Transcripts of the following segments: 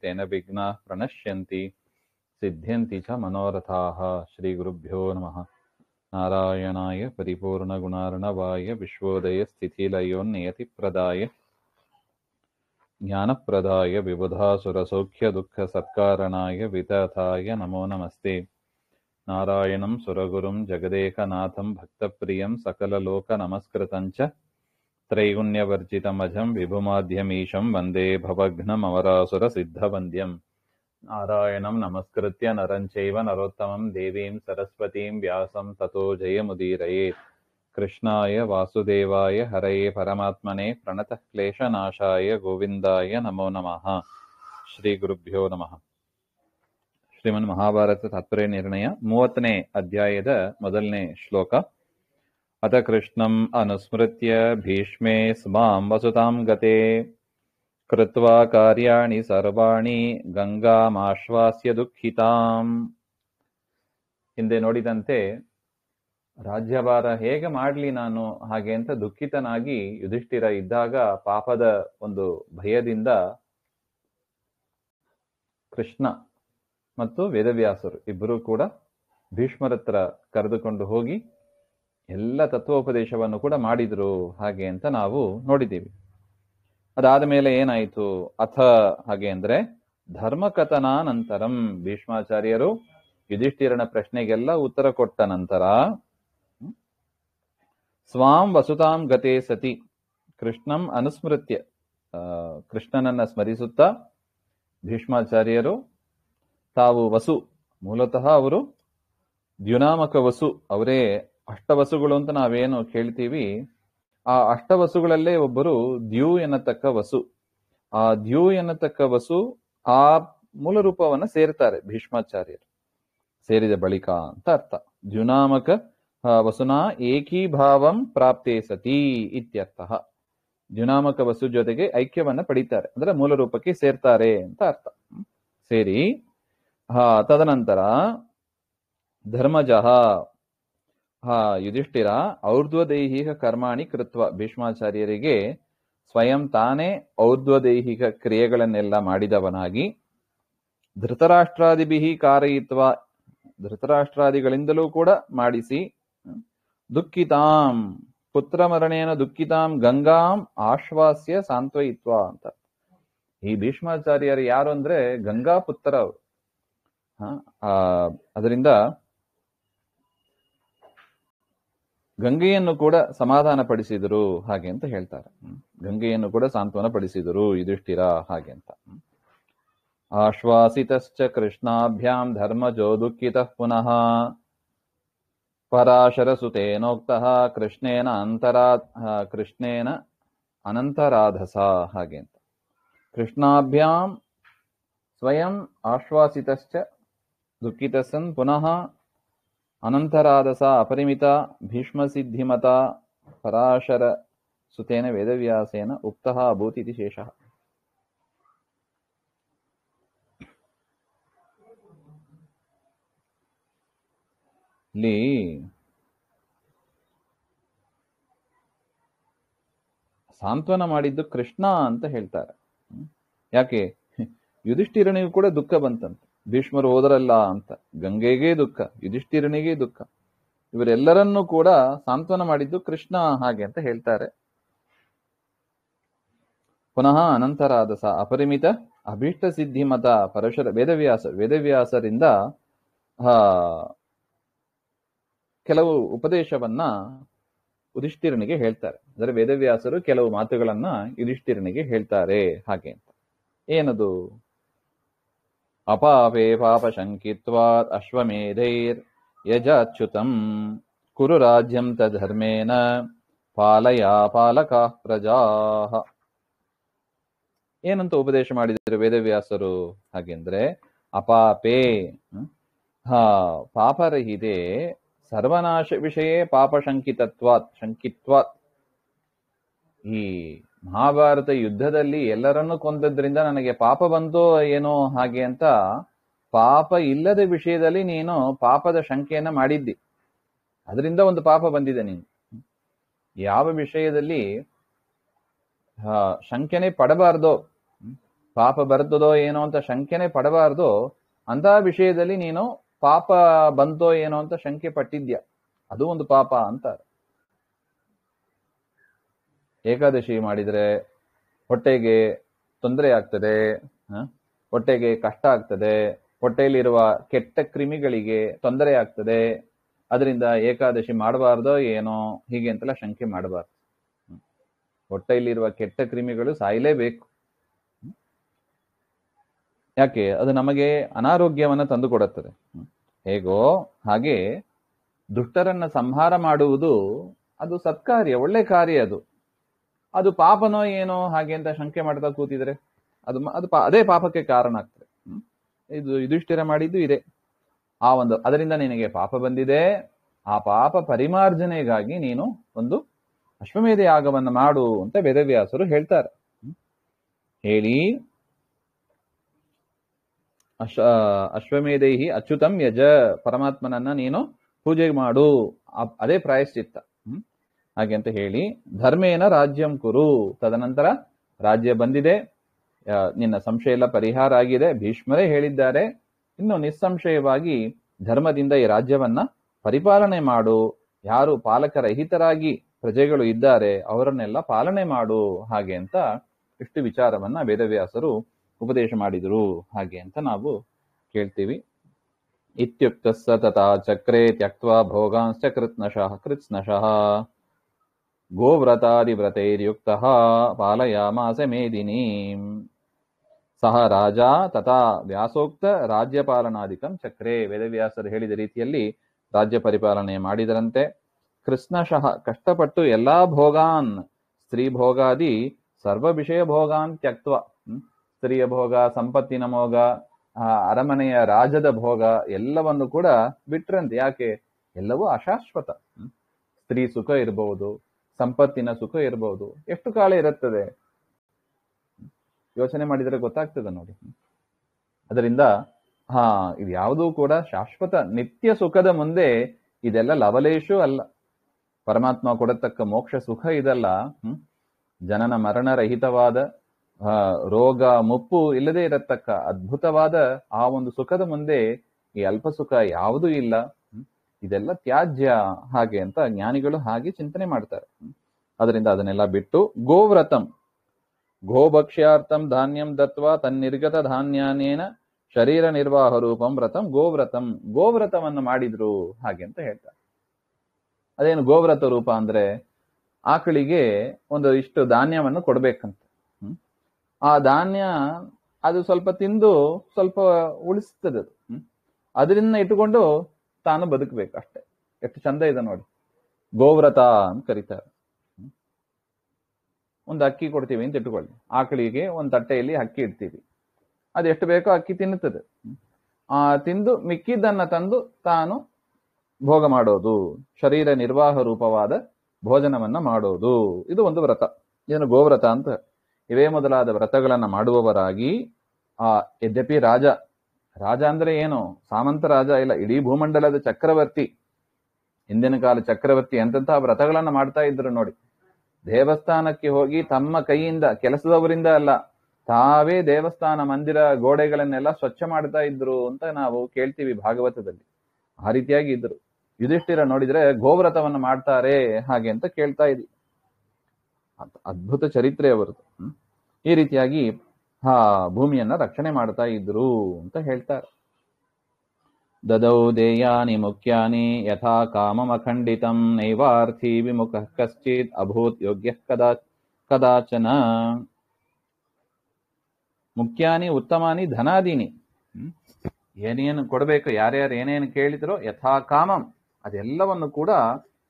तेन विघ्नाः प्रणश्यन्ति सिद्ध्यन्ति च मनोरथाः। श्रीगुरुभ्यो नमः। नारायणाय परिपूर्णगुणार्णवाय विश्वोदयस्थितिलयोन्नियतिप्रदाय ज्ञानप्रदाय विबुधासुरसौख्यदुःखसत्कारणाय वितथाय नमो नमस्ते। नारायणं सुरगुरुं जगदेकनाथं भक्तप्रियं सकललोकनमस्कृतं च त्रैगुण्यवर्जितमजं विभुमाद्यमीशं वन्दे भवघ्नमवरासुरसिद्धवन्द्यं। नारायणं नमस्कृत्य नरं चैव नरोत्तमं देवीं सरस्वतीं व्यासं ततो जयमुदीरयेत्। कृष्णाय वासुदेवाय हरये परमात्मने प्रणतः क्लेशनाशाय गोविन्दाय नमो नमः। ಶ್ರೀಗುರುಭ್ಯೋ ನಮಃ. ಶ್ರೀಮನ್ ಮಹಾಭಾರತ ತಾತ್ಪರ್ಯ ನಿರ್ಣಯ 30ನೇ ಅಧ್ಯಾಯದ ಮೊದಲನೇ ಶ್ಲೋಕ. ಅಥ ಕೃಷ್ಣಂ ಅನುಸ್ಮೃತ್ಯ ಭೀಷ್ಮೇ ಸ್ಮಾಂ ವಸುತಾಂ ಗತೆ ಕೃತ್ವಾ ಕಾರ್ಯಾಣಿ ಸರ್ವಾಣಿ ಗಂಗಾಮಾಶ್ವಾಸ್ಯ ದುಃಖಿತಾಂ. ಹಿಂದೆ ನೋಡಿದಂತೆ ರಾಜ್ಯಭಾರ ಹೇಗೆ ಮಾಡಲಿ ನಾನು ಹಾಗೆ ಅಂತ ದುಃಖಿತನಾಗಿ ಯುಧಿಷ್ಠಿರ ಇದ್ದಾಗ ಪಾಪದ ಒಂದು ಭಯದಿಂದ ಕೃಷ್ಣ ಮತ್ತು ವೇದವ್ಯಾಸರು ಇಬ್ಬರೂ ಕೂಡ ಭೀಷ್ಮರತ್ರ ಕರೆದುಕೊಂಡು ಹೋಗಿ ಎಲ್ಲ ತತ್ವೋಪದೇಶವನ್ನು ಕೂಡ ಮಾಡಿದ್ರು ಹಾಗೆ ಅಂತ ನಾವು ನೋಡಿದ್ದೀವಿ. ಅದಾದ ಮೇಲೆ ಏನಾಯಿತು ಅಥ ಹಾಗೆ ಅಂದ್ರೆ ಧರ್ಮಕಥನಾನಂತರಂ ಭೀಷ್ಮಾಚಾರ್ಯರು ಯುಧಿಷ್ಠಿರನ ಪ್ರಶ್ನೆಗೆಲ್ಲ ಉತ್ತರ ಕೊಟ್ಟ ನಂತರ ಸ್ವಾಂ ವಸುತಾಂ ಗತೆ ಸತಿ ಕೃಷ್ಣಂ ಅನುಸ್ಮೃತ್ಯ ಕೃಷ್ಣನನ್ನ ಸ್ಮರಿಸುತ್ತಾ ಭೀಷ್ಮಾಚಾರ್ಯರು ತಾವು ವಸು, ಮೂಲತಃ ಅವರು ದ್ಯುನಾಮಕ ವಸು, ಅವರೇ ಅಷ್ಟವಸುಗಳು ಅಂತ ನಾವೇನು ಕೇಳ್ತೀವಿ, ಆ ಅಷ್ಟವಸುಗಳಲ್ಲೇ ಒಬ್ಬರು ದ್ಯು ಎನ್ನತಕ್ಕ ವಸು. ಆ ದ್ಯು ಎನ್ನತಕ್ಕ ವಸು ಆ ಮೂಲ ರೂಪವನ್ನ ಸೇರ್ತಾರೆ ಭೀಷ್ಮಾಚಾರ್ಯರು. ಸೇರಿದ ಬಳಿಕ ಅಂತ ಅರ್ಥ. ದ್ಯುನಾಮಕ ವಸುನಾ ಏಕೀಭಾವಂ ಪ್ರಾಪ್ತೇ ಸತಿ ಇತ್ಯರ್ಥ. ದ್ಯುನಾಮಕ ವಸು ಜೊತೆಗೆ ಐಕ್ಯವನ್ನ ಪಡಿತಾರೆ, ಅಂದ್ರೆ ಮೂಲ ರೂಪಕ್ಕೆ ಸೇರ್ತಾರೆ ಅಂತ ಅರ್ಥ. ಸೇರಿ ತದನಂತರ ಧರ್ಮಜಃ ಯುಧಿಷ್ಠಿರ ಔರ್ಧ್ವದೈಹಿಕ ಕರ್ಮಾಣಿ ಕೃತ್ವ, ಭೀಷ್ಮಾಚಾರ್ಯರಿಗೆ ಸ್ವಯಂ ತಾನೇ ಔರ್ಧ್ವದೈಹಿಕ ಕ್ರಿಯೆಗಳನ್ನೆಲ್ಲ ಮಾಡಿದವನಾಗಿ ಧೃತರಾಷ್ಟ್ರಾದಿಭಿ ಕಾರಯಿತ್ವ, ಧೃತರಾಷ್ಟ್ರಾದಿಗಳಿಂದಲೂ ಕೂಡ ಮಾಡಿಸಿ ದುಃಖಿತಾಂ ಪುತ್ರಮರಣೇನ ದುಃಖಿತಾಂ ಗಂಗಾಂ ಆಶ್ವಾಸ್ಯ ಸಾಂತ್ವಯಿತ್ವ ಅಂತ. ಈ ಭೀಷ್ಮಾಚಾರ್ಯರು ಯಾರು ಅಂದ್ರೆ ಗಂಗಾ ಪುತ್ರ ಅವರು. ಅದರಿಂದ ಗಂಗೆಯನ್ನು ಕೂಡ ಸಮಾಧಾನ ಪಡಿಸಿದರು ಹಾಗೆ ಅಂತ ಹೇಳ್ತಾರೆ. ಗಂಗೆಯನ್ನು ಕೂಡ ಸಾಂತ್ವನ ಪಡಿಸಿದರು ಯುಧಿಷ್ಠಿರ ಹಾಗೆ ಅಂತ. ಆಶ್ವಾಸಿತಶ್ಚ ಕೃಷ್ಣಾಭ್ಯಾಂ ಧರ್ಮಜೋ ದುಃಖಿತಃ ಪುನಃ ಪರಾಶರಸುತೇನೋಕ್ತಃ ಕೃಷ್ಣೇನ ಅನಂತರಾಧಸ ಹಾಗೆ ಅಂತ. ಕೃಷ್ಣಾಭ್ಯಾಂ ಸ್ವಯಂ ಆಶ್ವಾಸಿತಶ್ಚ ದುಃಖಿತಸನ್ ಪುನಃ ಅನಂತರಾಧಸ ಅಪರಿಮಿತ ಭೀಷ್ಮಸಿದ್ಧಿಮತ ಪರಾಶರ ಸುತೇನ ವೇದವ್ಯಾಸೇನ ಉಕ್ತಃ ಅಭೂತ್ ಇತಿ ಶೇಷಃ. ಇಲ್ಲಿ ಸಾಂತ್ವನ ಮಾಡಿದ್ದು ಕೃಷ್ಣ ಅಂತ ಹೇಳ್ತಾರೆ. ಯಾಕೆ? ಯುಧಿಷ್ಠಿರನಿಗೂ ಕೂಡ ದುಃಖ ಬಂತಂತೆ, ಭೀಷ್ಮರು ಹೋದರಲ್ಲ ಅಂತ. ಗಂಗೆಗೆ ದುಃಖ, ಯುಧಿಷ್ಠಿರನಿಗೆ ದುಃಖ, ಇವರೆಲ್ಲರನ್ನೂ ಕೂಡ ಸಾಂತ್ವನ ಮಾಡಿದ್ದು ಕೃಷ್ಣ ಹಾಗೆ ಅಂತ ಹೇಳ್ತಾರೆ. ಪುನಃ ಅನಂತರಾಧಸ ಅಪರಿಮಿತ ಅಭೀಷ್ಟ ಸಿದ್ಧಿ ಮತ ಪರಶರ ವೇದವ್ಯಾಸರಿಂದ ಕೆಲವು ಉಪದೇಶವನ್ನ ಯುಧಿಷ್ಠಿರನಿಗೆ ಹೇಳ್ತಾರೆ. ಅಂದರೆ ವೇದವ್ಯಾಸರು ಕೆಲವು ಮಾತುಗಳನ್ನ ಯುಧಿಷ್ಠಿರನಿಗೆ ಹೇಳ್ತಾರೆ ಹಾಗೆ ಅಂತ. ಏನದು? ಅಪಾಪೇ ಪಾಪ ಶಂಕಿತ್ವಾತ್ ಅಶ್ವಮೇಧೈರ್ ಯಜಾಚ್ಯುತಂ ಕುರು ರಾಜ್ಯಂ ತಧರ್ಮೇನ ಪಾಲಯ ಪಾಲಕಾ ಪ್ರಜಾಃ. ಏನಂತ ಉಪದೇಶ ಮಾಡಿದ್ರು ವೇದವ್ಯಾಸರು ಹಾಗೆಂದ್ರೆ ಅಪಾಪೇ ಪಾಪರಹಿತೆ ಸರ್ವನಾಶ ವಿಷಯ ಪಾಪ ಶಂಕಿತ್ವಾತ್. ಈ ಮಹಾಭಾರತ ಯುದ್ಧದಲ್ಲಿ ಎಲ್ಲರನ್ನೂ ಕೊಂದದ್ರಿಂದ ನನಗೆ ಪಾಪ ಬಂತೋ ಏನೋ ಹಾಗೆ ಅಂತ ಪಾಪ ಇಲ್ಲದ ವಿಷಯದಲ್ಲಿ ನೀನು ಪಾಪದ ಶಂಕೆಯನ್ನ ಮಾಡಿದ್ದಿ, ಅದರಿಂದ ಒಂದು ಪಾಪ ಬಂದಿದೆ ನೀನು. ಯಾವ ವಿಷಯದಲ್ಲಿ ಶಂಕೆನೆ ಪಡಬಾರ್ದೋ, ಪಾಪ ಬರ್ತದೋ ಏನೋ ಅಂತ ಶಂಕೆನೆ ಪಡಬಾರ್ದು. ಅಂತಹ ವಿಷಯದಲ್ಲಿ ನೀನು ಪಾಪ ಬಂತೋ ಏನೋ ಅಂತ ಶಂಕೆ ಪಟ್ಟಿದ್ಯಾ, ಅದು ಒಂದು ಪಾಪ ಅಂತಾರೆ. ಏಕಾದಶಿ ಮಾಡಿದ್ರೆ ಹೊಟ್ಟೆಗೆ ತೊಂದರೆ ಆಗ್ತದೆ, ಹೊಟ್ಟೆಗೆ ಕಷ್ಟ ಆಗ್ತದೆ, ಹೊಟ್ಟೆಯಲ್ಲಿರುವ ಕೆಟ್ಟ ಕ್ರಿಮಿಗಳಿಗೆ ತೊಂದರೆ ಆಗ್ತದೆ, ಅದರಿಂದ ಏಕಾದಶಿ ಮಾಡಬಾರ್ದೋ ಏನೋ ಹೀಗೆ ಅಂತೆಲ್ಲ ಶಂಕೆ ಮಾಡಬಾರ್ದು. ಹೊಟ್ಟೆಯಲ್ಲಿರುವ ಕೆಟ್ಟ ಕ್ರಿಮಿಗಳು ಸಾಯಲೇಬೇಕು. ಯಾಕೆ? ಅದು ನಮಗೆ ಅನಾರೋಗ್ಯವನ್ನು ತಂದು ಕೊಡುತ್ತದೆ. ಹೇಗೋ ಹಾಗೆ ದುಷ್ಟರನ್ನ ಸಂಹಾರ ಮಾಡುವುದು ಅದು ಸತ್ಕಾರ್ಯ, ಒಳ್ಳೆ ಕಾರ್ಯ. ಅದು ಪಾಪನೋ ಏನೋ ಹಾಗೆ ಅಂತ ಶಂಕೆ ಮಾಡ್ತಾ ಕೂತಿದ್ರೆ ಅದೇ ಪಾಪಕ್ಕೆ ಕಾರಣ ಆಗ್ತದೆ. ಇದು ಯುಧಿಷ್ಠಿರ ಮಾಡಿದ್ದು ಇದೆ. ಅದರಿಂದ ನಿನಗೆ ಪಾಪ ಬಂದಿದೆ, ಆ ಪಾಪ ಪರಿಮಾರ್ಜನೆಗಾಗಿ ನೀನು ಒಂದು ಅಶ್ವಮೇಧ ಯಾಗವನ್ನು ಮಾಡು ಅಂತ ವೇದವ್ಯಾಸರು ಹೇಳ್ತಾರೆ. ಹೇಳಿ ಅಶ್ವಮೇಧೈಹಿ ಅಚ್ಯುತಂ ಯಜ, ಪರಮಾತ್ಮನನ್ನ ನೀನು ಪೂಜೆ ಮಾಡು, ಅದೇ ಪ್ರಾಯಶ್ಚಿತ್ತ. ಹಾಗೆ ಅಂತ ಹೇಳಿ ಧರ್ಮೇನ ರಾಜ್ಯಂ ಕುರು, ತದನಂತರ ರಾಜ್ಯ ಬಂದಿದೆ, ನಿನ್ನ ಸಂಶಯ ಎಲ್ಲ ಪರಿಹಾರ ಆಗಿದೆ, ಭೀಷ್ಮರೇ ಹೇಳಿದ್ದಾರೆ, ಇನ್ನು ನಿಸ್ಸಂಶಯವಾಗಿ ಧರ್ಮದಿಂದ ಈ ರಾಜ್ಯವನ್ನ ಪರಿಪಾಲನೆ ಮಾಡು, ಯಾರು ಪಾಲಕರಹಿತರಾಗಿ ಪ್ರಜೆಗಳು ಇದ್ದಾರೆ ಅವರನ್ನೆಲ್ಲ ಪಾಲನೆ ಮಾಡು, ಹಾಗೆ ಅಂತ ಇಷ್ಟು ವಿಚಾರವನ್ನ ವೇದವ್ಯಾಸರು ಉಪದೇಶ ಮಾಡಿದರು ಹಾಗೆ ಅಂತ ನಾವು ಕೇಳ್ತೀವಿ. ಇತ್ಯುಕ್ತ ತಥಾ ಚಕ್ರೆ ತ್ಯಕ್ತ್ವಾ ಭೋಗಾಂಶ್ಚ ಕೃತ್ಸ್ನಶಃ ಗೋವ್ರತಾದಿವ್ರತೈರ್ಯುಕ್ತಃ ಪಾಲಯಾಮಾಸ ಮೇದಿನೀಂ ಸಹ ರಾಜ ತಥಾ ವ್ಯಾಸೋಕ್ತ ರಾಜ್ಯಪಾಲನಾಧಿಕಂ ಚಕ್ರೆ. ವೇದವ್ಯಾಸರು ಹೇಳಿದ ರೀತಿಯಲ್ಲಿ ರಾಜ್ಯ ಪರಿಪಾಲನೆ ಮಾಡಿದರಂತೆ. ಕೃತ್ಸ್ನಶಃ ಕಷ್ಟಪಟ್ಟು ಎಲ್ಲಾ ಭೋಗಾನ್, ಸ್ತ್ರೀ ಭೋಗಾದಿ ಸರ್ವ ವಿಷಯ ಭೋಗಾನ್ ತ್ಯಕ್ತ್ವ, ಸ್ತ್ರೀಯ ಭೋಗ, ಸಂಪತ್ತಿನ ಭೋಗ, ಅರಮನೆಯ ರಾಜದ ಭೋಗ ಎಲ್ಲವನ್ನು ಕೂಡ ಬಿಟ್ರಂತೆ. ಯಾಕೆ? ಎಲ್ಲವೂ ಅಶಾಶ್ವತ. ಸ್ತ್ರೀ ಸುಖ ಇರಬಹುದು, ಸಂಪತ್ತಿನ ಸುಖ ಇರಬಹುದು, ಎಷ್ಟು ಕಾಲ ಇರುತ್ತದೆ ಯೋಚನೆ ಮಾಡಿದರೆ ಗೊತ್ತಾಗ್ತದೆ ನೋಡಿ. ಅದರಿಂದ ಇದು ಯಾವುದೂ ಕೂಡ ಶಾಶ್ವತ ನಿತ್ಯ ಸುಖದ ಮುಂದೆ ಇದೆಲ್ಲ ಲವಲೇಶೂ ಅಲ್ಲ. ಪರಮಾತ್ಮ ಕೊಡತಕ್ಕ ಮೋಕ್ಷ ಸುಖ ಇದಲ್ಲ. ಜನನ ಮರಣರಹಿತವಾದ, ರೋಗ ಮುಪ್ಪು ಇಲ್ಲದೆ ಇರತಕ್ಕ ಅದ್ಭುತವಾದ ಆ ಒಂದು ಸುಖದ ಮುಂದೆ ಈ ಅಲ್ಪ ಸುಖ ಯಾವುದೂ ಇಲ್ಲ. ಇದೆಲ್ಲ ತ್ಯಾಜ್ಯ ಹಾಗೆ ಅಂತ ಜ್ಞಾನಿಗಳು ಹಾಗೆ ಚಿಂತನೆ ಮಾಡ್ತಾರೆ. ಅದರಿಂದ ಅದನ್ನೆಲ್ಲ ಬಿಟ್ಟು ಗೋವ್ರತಂ, ಗೋಭಕ್ಷ್ಯಾರ್ಥಂ ಧಾನ್ಯಂ ದತ್ವಾ ತನ್ನಿರ್ಗತ ಧಾನ್ಯಾನೇನ ಶರೀರ ನಿರ್ವಾಹ ರೂಪಂ ವ್ರತಂ ಗೋವ್ರತಂ, ಗೋವ್ರತವನ್ನು ಮಾಡಿದ್ರು ಹಾಗೆ ಅಂತ ಹೇಳ್ತಾರೆ. ಅದೇನು ಗೋವ್ರತ ರೂಪ ಅಂದ್ರೆ, ಆಕಳಿಗೆ ಒಂದು ಇಷ್ಟು ಧಾನ್ಯವನ್ನು ಕೊಡ್ಬೇಕಂತ. ಆ ಧಾನ್ಯ ಅದು ಸ್ವಲ್ಪ ತಿಂದು ಸ್ವಲ್ಪ ಉಳಿಸ್ತದೆ. ಅದರಿಂದ ಇಟ್ಟುಕೊಂಡು ತಾನು ಬದುಕಬೇಕು ಅಷ್ಟೇ. ಎಷ್ಟು ಚಂದ ಇದೆ ನೋಡಿ, ಗೋವ್ರತ ಅಂತ ಕರೀತಾರೆ. ಒಂದು ಅಕ್ಕಿ ಕೊಡ್ತೀವಿ ಅಂತ ಇಟ್ಟುಕೊಳ್ಳಿ, ಆಕಳಿಗೆ ಒಂದು ತಟ್ಟೆಯಲ್ಲಿ ಅಕ್ಕಿ ಇಡ್ತೀವಿ, ಅದು ಎಷ್ಟು ಬೇಕೋ ಅಕ್ಕಿ ತಿನ್ನುತ್ತದೆ. ತಿಂದು ಮಿಕ್ಕಿದ್ದನ್ನ ತಂದು ತಾನು ಭೋಗ ಮಾಡೋದು, ಶರೀರ ನಿರ್ವಾಹ ರೂಪವಾದ ಭೋಜನವನ್ನ ಮಾಡೋದು, ಇದು ಒಂದು ವ್ರತ. ಇದನ್ನು ಗೋವ್ರತ ಅಂತ. ಇವೇ ಮೊದಲಾದ ವ್ರತಗಳನ್ನ ಮಾಡುವವರಾಗಿ ಯದ್ಯಪಿ ರಾಜ ಅಂದ್ರೆ ಏನು, ಸಾಮಂತ ರಾಜ ಇಲ್ಲ, ಇಡೀ ಭೂಮಂಡಲದ ಚಕ್ರವರ್ತಿ, ಹಿಂದಿನ ಕಾಲ ಚಕ್ರವರ್ತಿ ಎಂತಹ ವ್ರತಗಳನ್ನ ಮಾಡ್ತಾ ಇದ್ರು ನೋಡಿ. ದೇವಸ್ಥಾನಕ್ಕೆ ಹೋಗಿ ತಮ್ಮ ಕೈಯಿಂದ, ಕೆಲಸದವರಿಂದ ಅಲ್ಲ, ತಾವೇ ದೇವಸ್ಥಾನ ಮಂದಿರ ಗೋಡೆಗಳನ್ನೆಲ್ಲ ಸ್ವಚ್ಛ ಮಾಡ್ತಾ ಇದ್ರು ಅಂತ ನಾವು ಕೇಳ್ತೀವಿ ಭಾಗವತದಲ್ಲಿ. ಆ ರೀತಿಯಾಗಿ ಇದ್ರು. ಯುಧಿಷ್ಠಿರ ನೋಡಿದ್ರೆ ಗೋವ್ರತವನ್ನು ಮಾಡ್ತಾರೆ ಹಾಗೆ ಅಂತ ಕೇಳ್ತಾ ಇದ್ವಿ. ಅದ್ಭುತ ಚರಿತ್ರೆ ಅವರದು. ಈ ರೀತಿಯಾಗಿ ಭೂಮಿಯನ್ನ ರಕ್ಷಣೆ ಮಾಡ್ತಾ ಇದ್ರು ಅಂತ ಹೇಳ್ತಾರೆ. ದದೌ ದೇಯಾನಿ ಮುಖ್ಯಾನಿ ಯಥಾ ಕಾಮಮಖಂಡಿತಂ ನೈವಾರ್ಥಿ ವಿಮುಖ ಕಶ್ಚಿತ್ ಅಭೂತ್ ಯೋಗ್ಯ ಕದಾಚನ. ಮುಖ್ಯಾನಿ ಉತ್ತಮಾನಿ ಧನಾದೀನಿ, ಏನೇನು ಕೊಡಬೇಕು, ಯಾರ್ಯಾರು ಏನೇನು ಕೇಳಿದ್ರೋ ಯಥಾ ಕಾಮಂ ಅದೆಲ್ಲವನ್ನು ಕೂಡ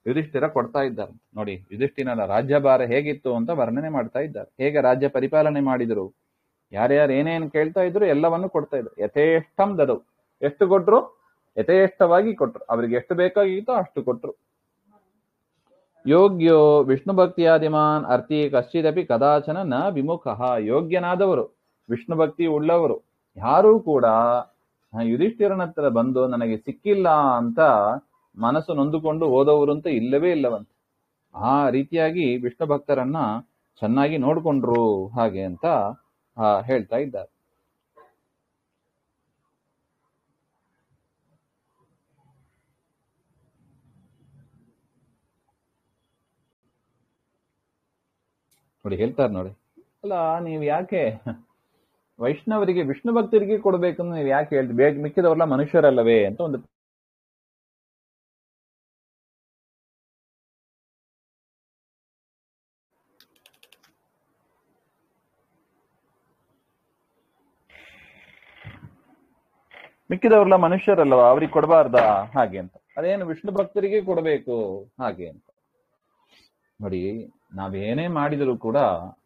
ಯುಧಿಷ್ಠಿರ ಕೊಡ್ತಾ ಇದ್ದಾರೆ ನೋಡಿ. ಯುಧಿಷ್ಠಿರನ ರಾಜ್ಯಭಾರ ಹೇಗಿತ್ತು ಅಂತ ವರ್ಣನೆ ಮಾಡ್ತಾ ಇದ್ದಾರೆ. ಹೇಗೆ ರಾಜ್ಯ ಪರಿಪಾಲನೆ ಮಾಡಿದ್ರು, ಯಾರ್ಯಾರು ಏನೇನು ಕೇಳ್ತಾ ಇದ್ರು ಎಲ್ಲವನ್ನು ಕೊಡ್ತಾ ಇದ್ರು. ಯಥೇಷ್ಟಂ ದದವು, ಎಷ್ಟು ಕೊಟ್ರು ಯಥೇಷ್ಟವಾಗಿ ಕೊಟ್ರು, ಅವ್ರಿಗೆ ಎಷ್ಟು ಬೇಕಾಗಿತ್ತೋ ಅಷ್ಟು ಕೊಟ್ರು. ಯೋಗ್ಯೋ ವಿಷ್ಣು ಭಕ್ತಿಯಾದಿಮಾನ್ ಅರ್ಥಿ ಕಶ್ಚಿದಪಿ ಕದಾಚನ ನ ವಿಮುಖ. ಯೋಗ್ಯನಾದವರು, ವಿಷ್ಣು ಭಕ್ತಿ ಉಳ್ಳವರು ಯಾರೂ ಕೂಡ ಯುಧಿಷ್ಠಿರನ ಹತ್ರ ಬಂದು ನನಗೆ ಸಿಕ್ಕಿಲ್ಲ ಅಂತ ಮನಸ್ಸು ನೊಂದುಕೊಂಡು ಹೋದವರು ಅಂತ ಇಲ್ಲವೇ ಇಲ್ಲವಂತೆ. ಆ ರೀತಿಯಾಗಿ ವಿಷ್ಣು ಭಕ್ತರನ್ನ ಚೆನ್ನಾಗಿ ನೋಡ್ಕೊಂಡ್ರು ಹಾಗೆ ಅಂತ ಹೇಳ್ತಾ ಇದ್ದಾರೆ. ನೋಡಿ ಹೇಳ್ತಾರೆ ನೋಡಿ, ಅಲ್ಲ ನೀವು ಯಾಕೆ ವೈಷ್ಣವರಿಗೆ ವಿಷ್ಣು ಭಕ್ತರಿಗೆ ಕೊಡ್ಬೇಕಂದ್ರೆ ನೀವು ಯಾಕೆ ಹೇಳ್ತೀವಿ, ಮಿಕ್ಕಿದವ್ರಲ್ಲ ಮನುಷ್ಯರಲ್ಲವೇ ಅಂತ ಒಂದು ಮಿಕ್ಕಿದವ್ರಲ್ಲ ಮನುಷ್ಯರಲ್ವಾ, ಅವ್ರಿಗೆ ಕೊಡಬಾರ್ದಾ ಹಾಗೆ ಅಂತ. ಅದೇನು ವಿಷ್ಣು ಭಕ್ತರಿಗೆ ಕೊಡಬೇಕು ಹಾಗೆ ಅಂತ. ನೋಡಿ, ನಾವೇನೇ ಮಾಡಿದರೂ ಕೂಡ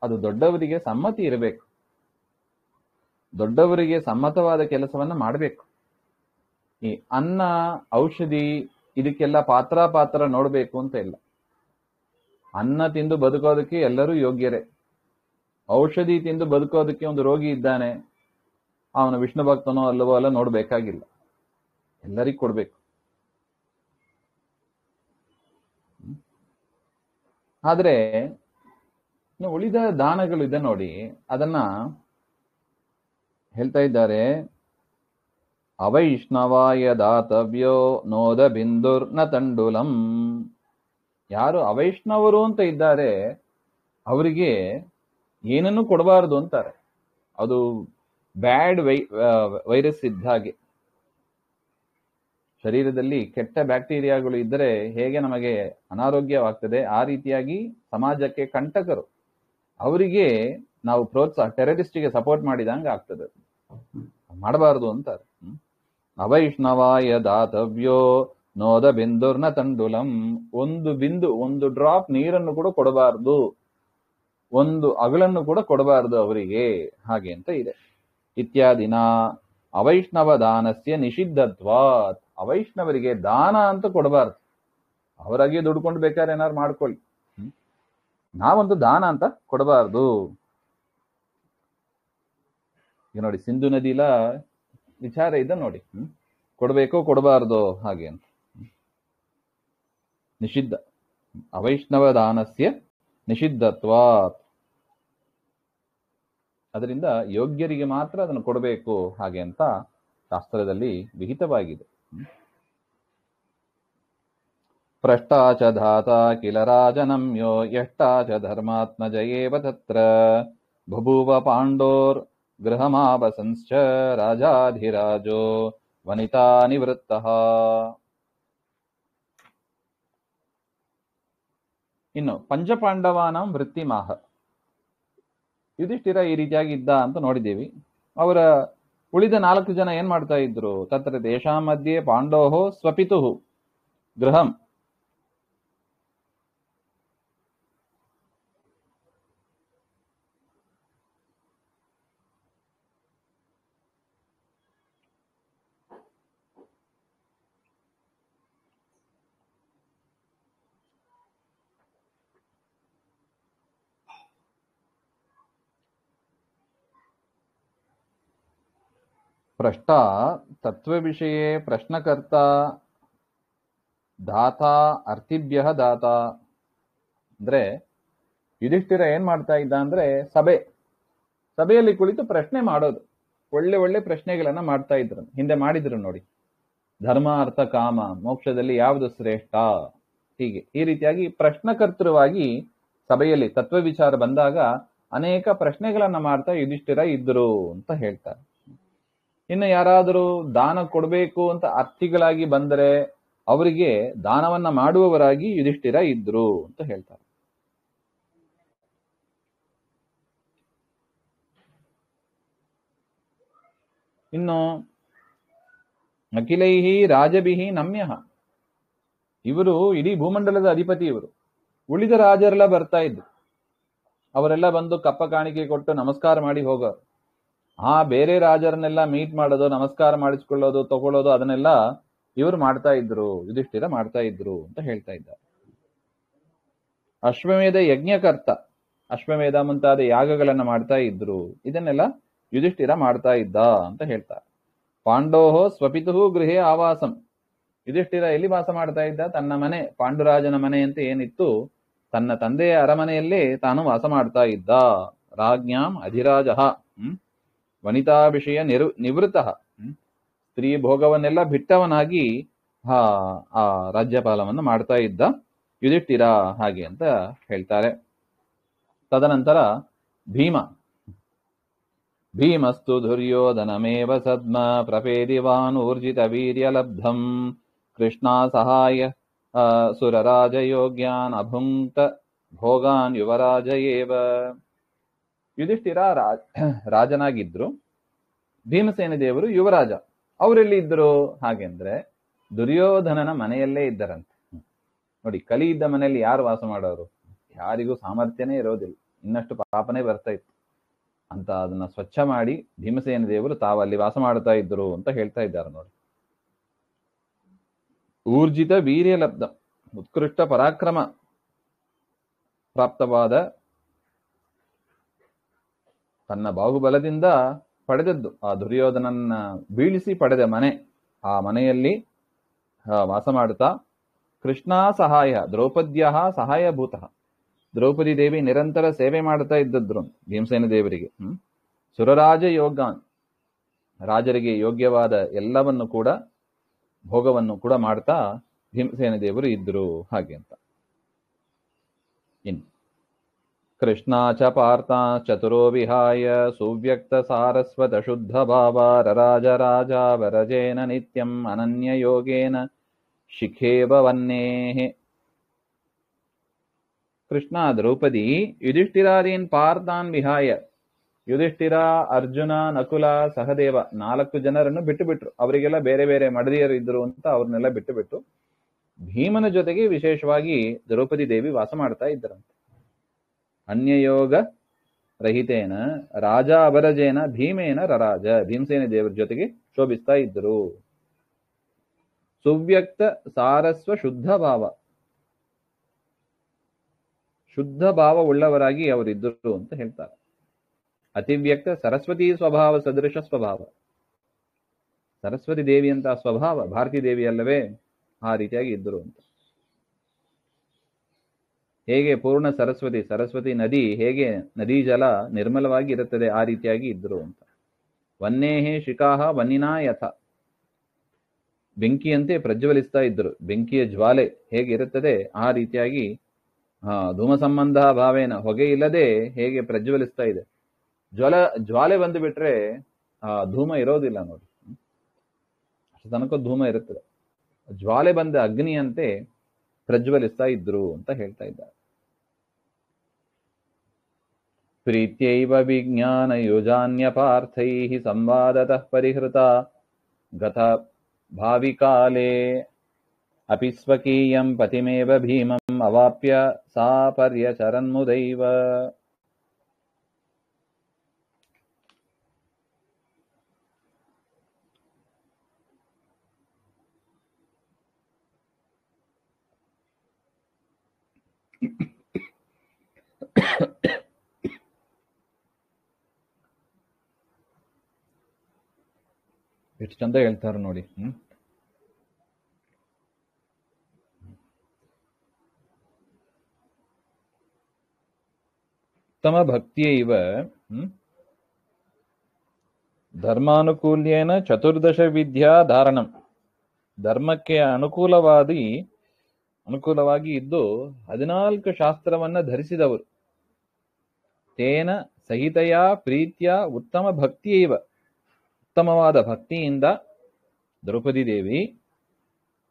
ಅದು ದೊಡ್ಡವರಿಗೆ ಸಮ್ಮತಿ ಇರಬೇಕು, ದೊಡ್ಡವರಿಗೆ ಸಮ್ಮತವಾದ ಕೆಲಸವನ್ನ ಮಾಡಬೇಕು. ಈ ಅನ್ನ ಔಷಧಿ ಇದಕ್ಕೆಲ್ಲ ಪಾತ್ರ ನೋಡ್ಬೇಕು ಅಂತ ಇಲ್ಲ. ಅನ್ನ ತಿಂದು ಬದುಕೋದಕ್ಕೆ ಎಲ್ಲರೂ ಯೋಗ್ಯರೇ. ಔಷಧಿ ತಿಂದು ಬದುಕೋದಕ್ಕೆ ಒಂದು ರೋಗಿ ಇದ್ದಾನೆ, ಅವನು ವಿಷ್ಣು ಭಕ್ತನೋ ಅಲ್ಲವೋ ಅಲ್ಲ ನೋಡ್ಬೇಕಾಗಿಲ್ಲ, ಎಲ್ಲರಿಗೂ ಕೊಡ್ಬೇಕು. ಆದ್ರೆ ಉಳಿದ ದಾನಗಳು ಇದೆ ನೋಡಿ, ಅದನ್ನ ಹೇಳ್ತಾ ಇದ್ದಾರೆ. ಅವೈಷ್ಣವಾಯ ದಾತವ್ಯೋ ನೋದ ಬಿಂದುರ್ ನ ತಂಡುಲಂ. ಯಾರು ಅವೈಷ್ಣವರು ಅಂತ ಇದ್ದಾರೆ ಅವರಿಗೆ ಏನನ್ನು ಕೊಡಬಾರದು ಅಂತಾರೆ. ಅದು ಬ್ಯಾಡ್ ವೈರಸ್ ಇದ್ದ ಹಾಗೆ. ಶರೀರದಲ್ಲಿ ಕೆಟ್ಟ ಬ್ಯಾಕ್ಟೀರಿಯಾಗಳು ಇದ್ದರೆ ಹೇಗೆ ನಮಗೆ ಅನಾರೋಗ್ಯವಾಗ್ತದೆ, ಆ ರೀತಿಯಾಗಿ ಸಮಾಜಕ್ಕೆ ಕಂಟಕರು. ಅವರಿಗೆ ನಾವು ಪ್ರೋತ್ಸಾಹ, ಟೆರರಿಸ್ಟಿಗೆ ಸಪೋರ್ಟ್ ಮಾಡಿದಂಗೆ ಆಗ್ತದೆ. ಮಾಡಬಾರದು ಅಂತಾರೆ. ಅವೈಷ್ಣವಾಯ ದಾತವ್ಯೋ ನೋದ ಬಿಂದುರ್ನ ತಂಡುಲಂ. ಒಂದು ಬಿಂದು, ಒಂದು ಡ್ರಾಪ್ ನೀರನ್ನು ಕೂಡ ಕೊಡಬಾರದು, ಒಂದು ಅಗಳನ್ನು ಕೂಡ ಕೊಡಬಾರದು ಅವರಿಗೆ ಹಾಗೆ ಅಂತ ಇದೆ. ಇತ್ಯಾದಿನ ಅವೈಷ್ಣವ ದಾನಸ್ಯ ನಿಷಿದ್ಧತ್ವಾತ್. ಅವೈಷ್ಣವರಿಗೆ ದಾನ ಅಂತ ಕೊಡಬಾರ್ದು. ಅವರಾಗೆ ದುಡ್ಕೊಂಡು ಬೇಕಾದ್ರೆ ಏನಾದ್ರು ಮಾಡ್ಕೊಳ್ಳಿ, ನಾವಂತೂ ದಾನ ಅಂತ ಕೊಡಬಾರ್ದು. ಈಗ ನೋಡಿ, ಸಿಂಧು ನದಿಲ ವಿಚಾರ ಇದೆ ನೋಡಿ, ಕೊಡಬೇಕೋ ಕೊಡಬಾರ್ದು ಹಾಗೆ ಅಂತ. ನಿಷಿದ್ಧ, ಅವೈಷ್ಣವ ದಾನಸ್ಯ ನಿಷಿದ್ಧತ್ವಾತ್. ಅದರಿಂದ ಯೋಗ್ಯರಿಗೆ ಮಾತ್ರ ಅದನ್ನು ಕೊಡಬೇಕು ಹಾಗೆ ಅಂತ ಶಾಸ್ತ್ರದಲ್ಲಿ ವಿಹಿತವಾಗಿದೆ. ಪ್ರಷ್ಟಾಚ ಧಾತ ಕಿಲ ರಾಜನಮ್ಯೋ ಯಷ್ಟಾಚ ಧರ್ಮಾತ್ಮಜಯೇವ ತತ್ರ ಬಭೂವ ಪಾಂಡೋರ್ ಗೃಹಮಾವಸಂಶ್ಚ ರಾಜಾಧಿರಾಜೋ ವನಿತಾ ನಿವೃತ್ತಃ. ಇನ್ನು ಪಂಚಪಾಂಡವಾನಾಂ ವೃತ್ತಿಮಾಹ. ಯುಧಿಷ್ಠಿರ ಈ ರೀತಿಯಾಗಿ ಇದ್ದ ಅಂತ ನೋಡಿದ್ದೀವಿ. ಅವರ ಉಳಿದ 4 ಜನ ಏನ್ ಮಾಡ್ತಾ ಇದ್ರು? ತತ್ರ ತೇಷಾಂ ಮಧ್ಯೆ ಪಾಂಡೋಹೋ ಸ್ವಪಿತುಃ ಗೃಹಂ. ಪ್ರಷ್ಟ ತತ್ವವಿಷಯೇ ಪ್ರಶ್ನಕರ್ತ ದಾತ ಅರ್ಥಿಭ್ಯ ದಾತ. ಅಂದ್ರೆ ಯುಧಿಷ್ಠಿರ ಏನ್ ಮಾಡ್ತಾ ಇದ್ದ ಅಂದ್ರೆ ಸಭೆಯಲ್ಲಿ ಕುಳಿತು ಪ್ರಶ್ನೆ ಮಾಡೋದು, ಒಳ್ಳೆ ಒಳ್ಳೆ ಪ್ರಶ್ನೆಗಳನ್ನ ಮಾಡ್ತಾ ಇದ್ರು. ಹಿಂದೆ ಮಾಡಿದ್ರು ನೋಡಿ, ಧರ್ಮ ಅರ್ಥ ಕಾಮ ಮೋಕ್ಷದಲ್ಲಿ ಯಾವುದು ಶ್ರೇಷ್ಠ, ಹೀಗೆ ಈ ರೀತಿಯಾಗಿ ಪ್ರಶ್ನಕರ್ತೃವಾಗಿ ಸಭೆಯಲ್ಲಿ ತತ್ವ ವಿಚಾರ ಬಂದಾಗ ಅನೇಕ ಪ್ರಶ್ನೆಗಳನ್ನ ಮಾಡ್ತಾ ಯುಧಿಷ್ಠಿರ ಇದ್ರು ಅಂತ ಹೇಳ್ತಾರೆ. ಇನ್ನು ಯಾರಾದರೂ ದಾನ ಕೊಡಬೇಕು ಅಂತ ಅರ್ಥಿಗಳಾಗಿ ಬಂದರೆ ಅವರಿಗೆ ದಾನವನ್ನ ಮಾಡುವವರಾಗಿ ಯುಧಿಷ್ಠಿರ ಇದ್ರು ಅಂತ ಹೇಳ್ತಾರೆ. ಇನ್ನು ಅಖಿಲೈಹಿ ರಾಜಭಿಹಿ ನಮ್ಯ. ಇವರು ಇಡೀ ಭೂಮಂಡಲದ ಅಧಿಪತಿ. ಇವರು ಉಳಿದ ರಾಜರೆಲ್ಲ ಬರ್ತಾ ಇದ್ರು, ಅವರೆಲ್ಲ ಬಂದು ಕಪ್ಪ ಕಾಣಿಕೆ ಕೊಟ್ಟು ನಮಸ್ಕಾರ ಮಾಡಿ ಹೋಗೋರು. ಬೇರೆ ರಾಜರನ್ನೆಲ್ಲ ಮೀಟ್ ಮಾಡೋದು, ನಮಸ್ಕಾರ ಮಾಡಿಸ್ಕೊಳ್ಳೋದು, ತಗೊಳ್ಳೋದು, ಅದನ್ನೆಲ್ಲ ಇವರು ಮಾಡ್ತಾ ಇದ್ರು, ಯುಧಿಷ್ಠಿರ ಮಾಡ್ತಾ ಇದ್ರು ಅಂತ ಹೇಳ್ತಾ ಇದ್ದಾರೆ. ಅಶ್ವಮೇಧ ಯಜ್ಞಕರ್ತ, ಅಶ್ವಮೇಧ ಮುಂತಾದ ಯಾಗಗಳನ್ನ ಮಾಡ್ತಾ ಇದ್ರು, ಇದನ್ನೆಲ್ಲ ಯುಧಿಷ್ಠಿರ ಮಾಡ್ತಾ ಇದ್ದ ಅಂತ ಹೇಳ್ತಾರೆ. ಪಾಂಡೋಹೋ ಸ್ವಪಿತುಹು ಗೃಹೇ ಆವಾಸಂ. ಯುಧಿಷ್ಠಿರ ಎಲ್ಲಿ ವಾಸ ಮಾಡ್ತಾ ಇದ್ದ? ತನ್ನ ಮನೆ, ಪಾಂಡುರಾಜನ ಮನೆ ಅಂತ ಏನಿತ್ತು, ತನ್ನ ತಂದೆಯ ಅರಮನೆಯಲ್ಲೇ ತಾನು ವಾಸ ಮಾಡ್ತಾ ಇದ್ದ. ರಾಜ್ಞಾಂ ಅಧಿರಾಜ, ವನಿತಾ ವಿಷಯ ನಿವೃತ್ತ, ಸ್ತ್ರೀ ಭೋಗವನ್ನೆಲ್ಲ ಬಿಟ್ಟವನಾಗಿ ಆ ರಾಜ್ಯಪಾಲವನ್ನು ಮಾಡ್ತಾ ಇದ್ದ ಯುಧಿಷ್ಠಿರ ಹಾಗೆ ಅಂತ ಹೇಳ್ತಾರೆ. ತದನಂತರ ಭೀಮಸ್ತು ದುರ್ಯೋಧನಮೇವ ಸದ್ಮ ಪ್ರಪೇದಿವಾನ್ ಊರ್ಜಿತ ವೀರ್ಯ ಲಬ್ಧಂ ಕೃಷ್ಣಾ ಸಹಾಯ ಸುರರಾಜಯೋಗ್ಯಾನ್ ಅಭುಂಕ್ತ ಭೋಗಾನ್ ಯುವರಾಜ ಏವ. ಯುಧಿಷ್ಠಿರ ರಾಜನಾಗಿದ್ರು, ಭೀಮಸೇನ ದೇವರು ಯುವರಾಜ. ಅವರೆಲ್ಲಿ ಇದ್ರು ಹಾಗೆಂದ್ರೆ ದುರ್ಯೋಧನನ ಮನೆಯಲ್ಲೇ ಇದ್ದರಂತೆ. ನೋಡಿ, ಕಲಿ ಇದ್ದ ಮನೆಯಲ್ಲಿ ಯಾರು ವಾಸ ಮಾಡೋರು? ಯಾರಿಗೂ ಸಾಮರ್ಥ್ಯನೇ ಇರೋದಿಲ್ಲ, ಇನ್ನಷ್ಟು ಪಾಪನೇ ಬರ್ತಾ ಇತ್ತು ಅಂತ ಅದನ್ನ ಸ್ವಚ್ಛ ಮಾಡಿ ಭೀಮಸೇನ ದೇವರು ತಾವಲ್ಲಿ ವಾಸ ಮಾಡ್ತಾ ಇದ್ರು ಅಂತ ಹೇಳ್ತಾ ಇದ್ದಾರೆ ನೋಡಿ. ಊರ್ಜಿತ ವೀರ್ಯ ಲಬ್ಧ, ಉತ್ಕೃಷ್ಟ ಪರಾಕ್ರಮ ಪ್ರಾಪ್ತವಾದ, ತನ್ನ ಬಾಹುಬಲದಿಂದ ಪಡೆದದ್ದು, ಆ ದುರ್ಯೋಧನನ್ನ ಬೀಳಿಸಿ ಪಡೆದ ಮನೆ, ಆ ಮನೆಯಲ್ಲಿ ವಾಸ ಮಾಡುತ್ತಾ ಕೃಷ್ಣ ಸಹಾಯ ದ್ರೌಪದ್ಯ ಸಹಾಯಭೂತ, ದ್ರೌಪದಿ ದೇವಿ ನಿರಂತರ ಸೇವೆ ಮಾಡ್ತಾ ಇದ್ದದ್ರು ಭೀಮಸೇನ ದೇವರಿಗೆ. ಸುರರಾಜ ಯೋಗಾನ್, ರಾಜರಿಗೆ ಯೋಗ್ಯವಾದ ಎಲ್ಲವನ್ನು ಕೂಡ ಭೋಗವನ್ನು ಕೂಡ ಮಾಡ್ತಾ ಭೀಮಸೇನ ದೇವರು ಇದ್ರು ಹಾಗೆ ಅಂತ. ಇನ್ನು ಕೃಷ್ಣ ಚ ಪಾರ್ಥ ಚತುರೋ ವಿಹಾಯ ಸುವ್ಯಕ್ತ ಸಾರಸ್ವತ ಶುದ್ಧ ಭಾವ ರರಾಜ ರಾಜ ವರಜೇನ ನಿತ್ಯಂ ಅನನ್ಯ ಯೋಗೇನ ಶಿಖೇವ ವನ್ನೇಹೆ. ಕೃಷ್ಣ ದ್ರೌಪದಿ ಯುಧಿಷ್ಠಿರಾದೀನ್ ಪಾರ್ಥಾನ್ ವಿಹಾಯ, ಯುಧಿಷ್ಠಿರ ಅರ್ಜುನ ನಕುಲ ಸಹದೇವ 4 ಜನರನ್ನು ಬಿಟ್ಟು ಬಿಟ್ರು. ಅವರಿಗೆಲ್ಲ ಬೇರೆ ಬೇರೆ ಮಡದಿಯರು ಇದ್ರು ಅಂತ ಅವ್ರನ್ನೆಲ್ಲ ಬಿಟ್ಟು ಬಿಟ್ಟು ಭೀಮನ ಜೊತೆಗೆ ವಿಶೇಷವಾಗಿ ದ್ರೌಪದಿ ದೇವಿ ವಾಸ ಮಾಡ್ತಾ ಇದ್ದರಂತೆ. ಅನ್ಯಯೋಗ ರಹಿತೇನ ರಾಜ ಅಬರಜೇನ ಭೀಮೇನ ರರಾಜ, ಭೀಮಸೇನ ದೇವರ ಜೊತೆಗೆ ಶೋಭಿಸ್ತಾ ಇದ್ದರು. ಸುವ್ಯಕ್ತ ಸಾರಸ್ವ ಶುದ್ಧ ಭಾವ, ಶುದ್ಧ ಭಾವ ಉಳ್ಳವರಾಗಿ ಅವರಿದ್ದರು ಅಂತ ಹೇಳ್ತಾರೆ. ಅತಿವ್ಯಕ್ತ ಸರಸ್ವತಿ ಸ್ವಭಾವ ಸದೃಶ ಸ್ವಭಾವ, ಸರಸ್ವತಿ ದೇವಿ ಅಂತ ಸ್ವಭಾವ ಭಾರತೀ ದೇವಿ ಅಲ್ಲವೇ, ಆ ರೀತಿಯಾಗಿ ಇದ್ದರು ಅಂತ. ಹೇಗೆ ಪೂರ್ಣ ಸರಸ್ವತಿ ನದಿ ಹೇಗೆ ನದಿ ಜಲ ನಿರ್ಮಲವಾಗಿ ಇರುತ್ತದೆ, ಆ ರೀತಿಯಾಗಿ ಇದ್ದರು ಅಂತ. ವನ್ನೇಹೇ ಶಿಖಾಹ ವನ್ನಿನಾ ಯಥ, ಬೆಂಕಿಯಂತೆ ಪ್ರಜ್ವಲಿಸ್ತಾ ಇದ್ದರು. ಬೆಂಕಿಯ ಜ್ವಾಲೆ ಹೇಗಿರುತ್ತದೆ ಆ ರೀತಿಯಾಗಿ ಧೂಮ ಸಂಬಂಧ ಭಾವೇನ, ಹೊಗೆ ಇಲ್ಲದೆ ಹೇಗೆ ಪ್ರಜ್ವಲಿಸ್ತಾ ಇದೆ. ಜ್ವಾಲೆ ಬಂದು ಬಿಟ್ರೆ ಧೂಮ ಇರೋದಿಲ್ಲ ನೋಡಿ, ಅಷ್ಟು ತನಕ ಧೂಮ ಇರುತ್ತದೆ. ಜ್ವಾಲೆ ಬಂದ ಅಗ್ನಿಯಂತೆ ಪ್ರಜ್ವಲಿಸ್ತಾ ಇದ್ರು ಅಂತ ಹೇಳ್ತಾ ಇದ್ದಾರೆ. ಪ್ರೀತ್ಯೈವ ವಿಜ್ಞಾನ ಯೋಜಾನ್ಯ ಪಾರ್ಥೈಃ ಸಂವಾದತಃ ಪರಿಹೃತ ಗತ ಭಾವಿಕಾಲೇ ಅಪಿ ಸ್ವಕೀಯಂ ಪತಿಮೇವ ಭೀಮಂ ಅವಾಪ್ಯ ಸಾ ಪರ್ಯಚರನ್ಮುದೈವ. ಎಷ್ಟು ಚಂದ ಹೇಳ್ತಾರೆ ನೋಡಿ. ಉತ್ತಮ ಭಕ್ತಿಯೈವ ಧರ್ಮಾನುಕೂಲ್ಯೇನ ಚತುರ್ದಶ ವಿದ್ಯಾ ಧಾರಣಂ, ಧರ್ಮಕ್ಕೆ ಅನುಕೂಲವಾಗಿ ಇದ್ದು 14 ಶಾಸ್ತ್ರವನ್ನ ಧರಿಸಿದವರು. ತೇನ ಸಹಿತೆಯ ಪ್ರೀತ್ಯ ಉತ್ತಮ ಭಕ್ತಿಯೈವ, ಉತ್ತಮವಾದ ಭಕ್ತಿಯಿಂದ ದ್ರೌಪದಿ ದೇವಿ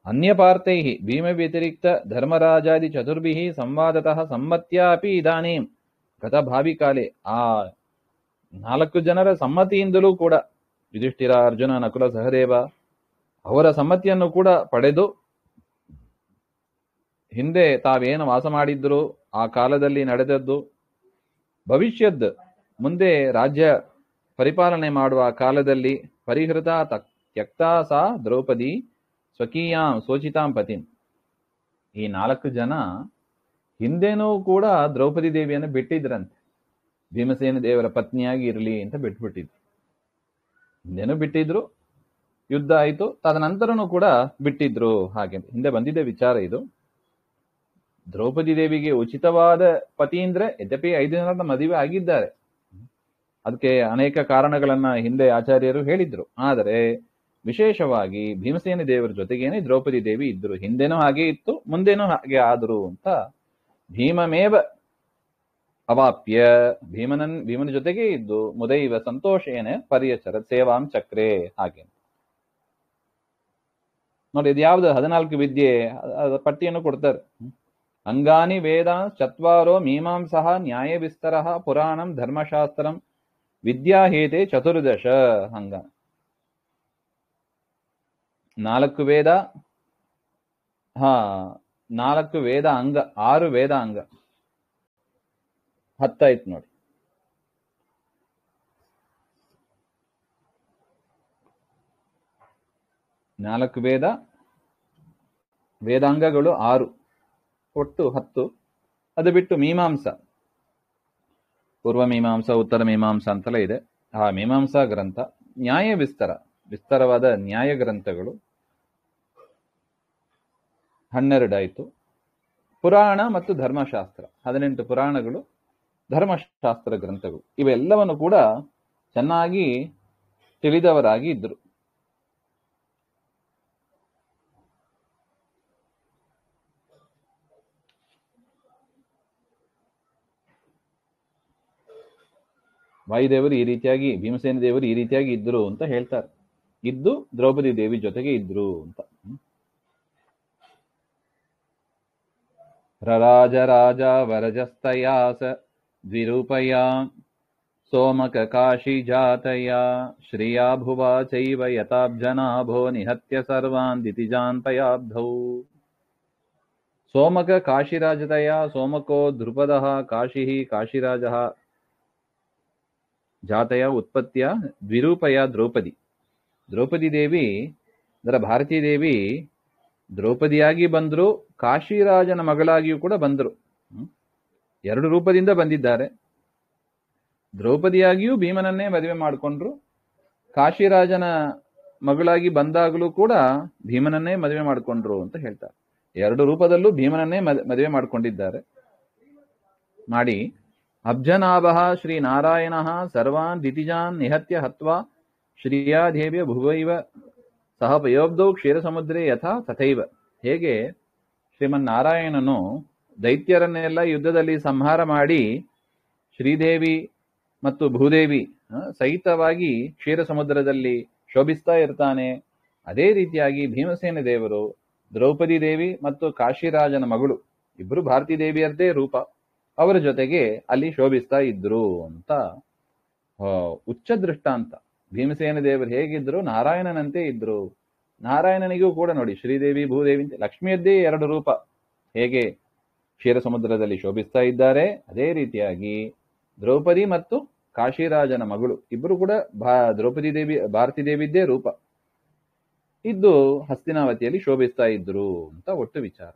ಅನ್ಯಪಾರ್ಥೈ ಭೀಮ ವ್ಯತಿರಿಕ್ತ ಧರ್ಮರಾಜಾದಿ ಚತುರ್ಭಿ ಸಂವಾದತಃ ಸಮ್ಮತ್ಯಾಪಿ ಇದಾನೀಂ ಗತ ಭಾವಿಕಾಲೆ, ಆ 4 ಜನರ ಸಮ್ಮತಿಯಿಂದಲೂ ಕೂಡ ಯುಧಿಷ್ಠಿರ ಅರ್ಜುನ ನಕುಲ ಸಹದೇವ ಅವರ ಸಮ್ಮತಿಯನ್ನು ಕೂಡ ಪಡೆದು ಹಿಂದೆ ತಾವೇನು ವಾಸ ಮಾಡಿದ್ರು ಆ ಕಾಲದಲ್ಲಿ ನಡೆದದ್ದು, ಭವಿಷ್ಯದ್ ಮುಂದೆ ರಾಜ್ಯ ಪರಿಪಾಲನೆ ಮಾಡುವ ಕಾಲದಲ್ಲಿ ಪರಿಹೃತ ತ್ಯಕ್ತಾ ಸಾ ದ್ರೌಪದಿ ಸ್ವಕೀಯಾಂ ಸೋಚಿತಾಂ ಪತಿಂ. ಈ 4 ಜನ ಹಿಂದೆನೂ ಕೂಡ ದ್ರೌಪದಿ ದೇವಿಯನ್ನು ಬಿಟ್ಟಿದ್ರಂತೆ, ಭೀಮಸೇನ ದೇವರ ಪತ್ನಿಯಾಗಿ ಇರಲಿ ಅಂತ ಬಿಟ್ಬಿಟ್ಟಿದ್ರು. ಹಿಂದೆನೂ ಬಿಟ್ಟಿದ್ರು, ಯುದ್ಧ ಆಯಿತು, ತದನಂತರನೂ ಕೂಡ ಬಿಟ್ಟಿದ್ರು. ಹಾಗೆ ಹಿಂದೆ ಬಂದಿದ್ದ ವಿಚಾರ ಇದು. ದ್ರೌಪದಿ ದೇವಿಗೆ ಉಚಿತವಾದ ಪತಿ ಅಂದ್ರೆ ಯದ್ಯಪಿ 5 ಜನರ ಮದುವೆ ಆಗಿದ್ದಾರೆ, ಅದಕ್ಕೆ ಅನೇಕ ಕಾರಣಗಳನ್ನ ಹಿಂದೆ ಆಚಾರ್ಯರು ಹೇಳಿದ್ರು. ಆದರೆ ವಿಶೇಷವಾಗಿ ಭೀಮಸೇನ ದೇವರ ಜೊತೆಗೇನೆ ದ್ರೌಪದಿ ದೇವಿ ಇದ್ರು. ಹಿಂದೆನೂ ಹಾಗೆ ಇತ್ತು, ಮುಂದೇನೂ ಹಾಗೆ ಆದ್ರು ಅಂತ. ಭೀಮಮೇವ ಅವಾಪ್ಯ, ಭೀಮನ ಜೊತೆಗೆ ಇದ್ದು ಮುದೈವ ಸಂತೋಷೇನ ಪರ್ಯಚರ ಸೇವಾಂ ಚಕ್ರೆ. ಹಾಗೆ ನೋಡಿ, ಇದು ಯಾವ್ದು 14 ವಿದ್ಯೆ ಪಟ್ಟಿಯನ್ನು ಕೊಡ್ತಾರೆ. ಅಂಗಾನಿ ವೇದ ಚತ್ವಾರೋ ಮೀಮಾಂಸಃ ನ್ಯಾಯ ವಿಸ್ತರ ಪುರಾಣಂ ಧರ್ಮಶಾಸ್ತ್ರಂ ವಿದ್ಯಾಹೇತೆ ಚತುರ್ದಶ. ಹಂಗ 4 ವೇದ, 4 ವೇದ ಅಂಗ, 6 ವೇದ ಅಂಗ, 10 ಆಯ್ತು ನೋಡಿ. ನಾಲ್ಕು ವೇದಾಂಗಗಳು 6, ಒಟ್ಟು 10. ಅದು ಬಿಟ್ಟು ಮೀಮಾಂಸ, ಪೂರ್ವ ಮೀಮಾಂಸ, ಉತ್ತರ ಮೀಮಾಂಸ ಅಂತೆಲ್ಲ ಇದೆ. ಆ ಮೀಮಾಂಸಾ ಗ್ರಂಥ, ನ್ಯಾಯ ವಿಸ್ತಾರವಾದ ನ್ಯಾಯ ಗ್ರಂಥಗಳು 12 ಆಯಿತು. ಪುರಾಣ ಮತ್ತು ಧರ್ಮಶಾಸ್ತ್ರ 18 ಪುರಾಣಗಳು, ಧರ್ಮಶಾಸ್ತ್ರ ಗ್ರಂಥಗಳು. ಇವೆಲ್ಲವನ್ನು ಕೂಡ ಚೆನ್ನಾಗಿ ತಿಳಿದವರಾಗಿ ಇದ್ರು. ವಾಯುದೇವರು ಈ ರೀತಿಯಾಗಿ, ಭೀಮಸೇನ ದೇವರು ಈ ರೀತಿಯಾಗಿ ಇದ್ರು ಅಂತ ಹೇಳ್ತಾರೆ. ಇದ್ದು ದ್ರೌಪದಿ ದೇವಿ ಜೊತೆಗೆ ಇದ್ರು ಅಂತ. ರರಾಜ ರಾಜ ವರಜಸ್ತಯಾಸ ದ್ವಿರೂಪಯ ಸೋಮಕ ಕಾಶಿ ಜಾತಯ ಶ್ರಿಯಾ ಭುವಾ ಚೈವ ಯತಾಬ್ಜನಾಭೋ ನಿಹತ್ಯ ಸರ್ವಾನ್ ದಿತಿಜಾನ್ ಪಯಾಬ್ಧೌ. ಸೋಮಕ ಕಾಶಿರಾಜತಯ, ಸೋಮಕೋ ಧ್ರುಪದಃ ಕಾಶಿ ಕಾಶಿರಾಜಃ ಜಾತಯ ಉತ್ಪತ್ತಿಯ ದ್ವಿರೂಪಯ ದ್ರೌಪದಿ. ದ್ರೌಪದಿ ದೇವಿ ಅದರ ಭಾರತೀ ದೇವಿ ದ್ರೌಪದಿಯಾಗಿ ಬಂದ್ರು, ಕಾಶಿರಾಜನ ಮಗಳಾಗಿಯೂ ಕೂಡ ಬಂದರು. 2 ರೂಪದಿಂದ ಬಂದಿದ್ದಾರೆ. ದ್ರೌಪದಿಯಾಗಿಯೂ ಭೀಮನನ್ನೇ ಮದುವೆ ಮಾಡಿಕೊಂಡ್ರು, ಕಾಶಿರಾಜನ ಮಗಳಾಗಿ ಬಂದಾಗಲೂ ಕೂಡ ಭೀಮನನ್ನೇ ಮದುವೆ ಮಾಡಿಕೊಂಡ್ರು ಅಂತ ಹೇಳ್ತಾರೆ. 2 ರೂಪದಲ್ಲೂ ಭೀಮನನ್ನೇ ಮದುವೆ ಮಾಡಿಕೊಂಡಿದ್ದಾರೆ. ಮಾಡಿ ಅಬ್ಜನಾಭಃ ಶ್ರೀ ನಾರಾಯಣ ಸರ್ವಾನ್ ದಿತಿಜಾನ್ ನಿಹತ್ಯ ಹತ್ವಾ ಶ್ರೀಯಾದೇವ್ಯ ಭುವೈವ ಸಹ ಪಯೋಬ್ಧೌ ಕ್ಷೀರ ಸಮುದ್ರೇ ಯಥಾ ತಥೈವ. ಹೇಗೆ ಶ್ರೀಮನ್ನಾರಾಯಣನು ದೈತ್ಯರನ್ನೆಲ್ಲ ಯುದ್ಧದಲ್ಲಿ ಸಂಹಾರ ಮಾಡಿ ಶ್ರೀದೇವಿ ಮತ್ತು ಭೂದೇವಿ ಸಹಿತವಾಗಿ ಕ್ಷೀರ ಸಮುದ್ರದಲ್ಲಿ ಶೋಭಿಸ್ತಾ ಇರ್ತಾನೆ, ಅದೇ ರೀತಿಯಾಗಿ ಭೀಮಸೇನ ದೇವರು ದ್ರೌಪದಿ ದೇವಿ ಮತ್ತು ಕಾಶಿರಾಜನ ಮಗಳು ಇಬ್ಬರು ಭಾರತೀ ದೇವಿಯರದೇ ರೂಪ, ಅವರ ಜೊತೆಗೆ ಅಲ್ಲಿ ಶೋಭಿಸ್ತಾ ಇದ್ರು ಅಂತ ಉಚ್ಚ ದೃಷ್ಟಾಂತ. ಭೀಮಸೇನ ದೇವರು ಹೇಗಿದ್ರು, ನಾರಾಯಣನಂತೆ ಇದ್ರು. ನಾರಾಯಣನಿಗೂ ಕೂಡ ನೋಡಿ, ಶ್ರೀದೇವಿ ಭೂದೇವಿ ಲಕ್ಷ್ಮಿಯದ್ದೇ 2 ರೂಪ ಹೇಗೆ ಕ್ಷೀರ ಸಮುದ್ರದಲ್ಲಿ ಶೋಭಿಸ್ತಾ ಇದ್ದಾರೆ, ಅದೇ ರೀತಿಯಾಗಿ ದ್ರೌಪದಿ ಮತ್ತು ಕಾಶಿರಾಜನ ಮಗಳು ಇಬ್ಬರು ಕೂಡ ದ್ರೌಪದಿ ದೇವಿ ಭಾರತೀ ದೇವಿದ್ದೇ ರೂಪ ಇದ್ದು ಹಸ್ತಿನಾವತಿಯಲ್ಲಿ ಶೋಭಿಸ್ತಾ ಇದ್ರು ಅಂತ ಒಟ್ಟು ವಿಚಾರ.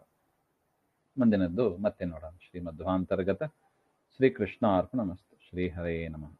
ಮುಂದಿನದ್ದು ಮತ್ತೆ ನೋಡೋಣ. ಶ್ರೀಮಧ್ವಾಂತರ್ಗತ ಶ್ರೀಕೃಷ್ಣ ಅರ್ಪಣಮಸ್ತು. ಶ್ರೀ ಹರೇ ನಮಃ.